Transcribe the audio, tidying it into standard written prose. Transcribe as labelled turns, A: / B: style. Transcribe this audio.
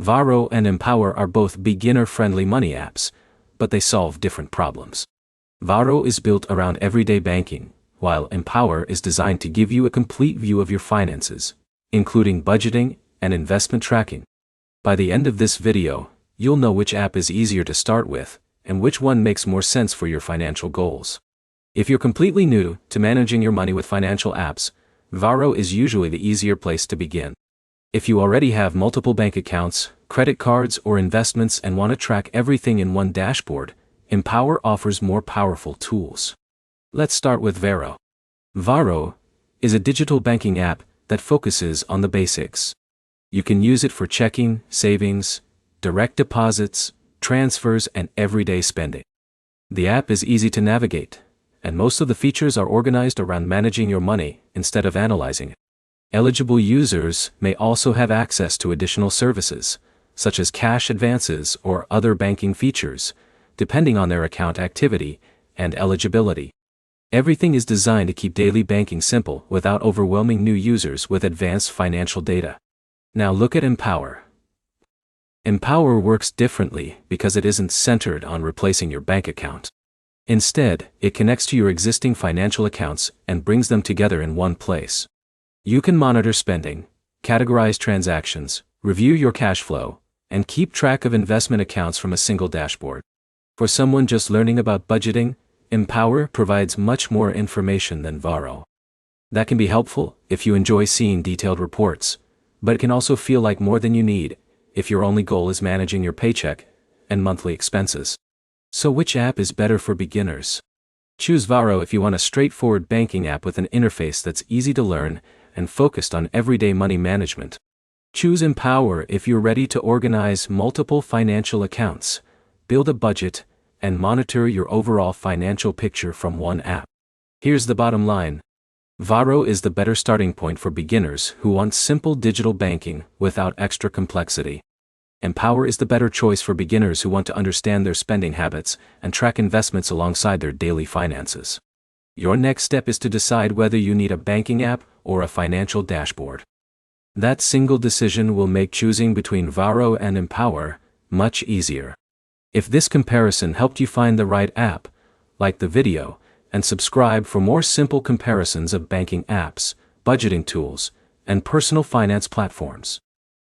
A: Varo and Empower are both beginner-friendly money apps, but they solve different problems. Varo is built around everyday banking, while Empower is designed to give you a complete view of your finances, including budgeting and investment tracking. By the end of this video, you'll know which app is easier to start with, and which one makes more sense for your financial goals. If you're completely new to managing your money with financial apps, Varo is usually the easier place to begin. If you already have multiple bank accounts, credit cards, or investments and want to track everything in one dashboard, Empower offers more powerful tools. Let's start with Varo. Varo is a digital banking app that focuses on the basics. You can use it for checking, savings, direct deposits, transfers, and everyday spending. The app is easy to navigate, and most of the features are organized around managing your money instead of analyzing it. Eligible users may also have access to additional services, such as cash advances or other banking features, depending on their account activity and eligibility. Everything is designed to keep daily banking simple without overwhelming new users with advanced financial data. Now look at Empower. Empower works differently because it isn't centered on replacing your bank account. Instead, it connects to your existing financial accounts and brings them together in one place. You can monitor spending, categorize transactions, review your cash flow, and keep track of investment accounts from a single dashboard. For someone just learning about budgeting, Empower provides much more information than Varo. That can be helpful if you enjoy seeing detailed reports, but it can also feel like more than you need if your only goal is managing your paycheck and monthly expenses. So which app is better for beginners? Choose Varo if you want a straightforward banking app with an interface that's easy to learn and focused on everyday money management. Choose Empower if you're ready to organize multiple financial accounts, build a budget, and monitor your overall financial picture from one app. Here's the bottom line. Varo is the better starting point for beginners who want simple digital banking without extra complexity. Empower is the better choice for beginners who want to understand their spending habits and track investments alongside their daily finances. Your next step is to decide whether you need a banking app or a financial dashboard. That single decision will make choosing between Varo and Empower much easier. If this comparison helped you find the right app, like the video, and subscribe for more simple comparisons of banking apps, budgeting tools, and personal finance platforms.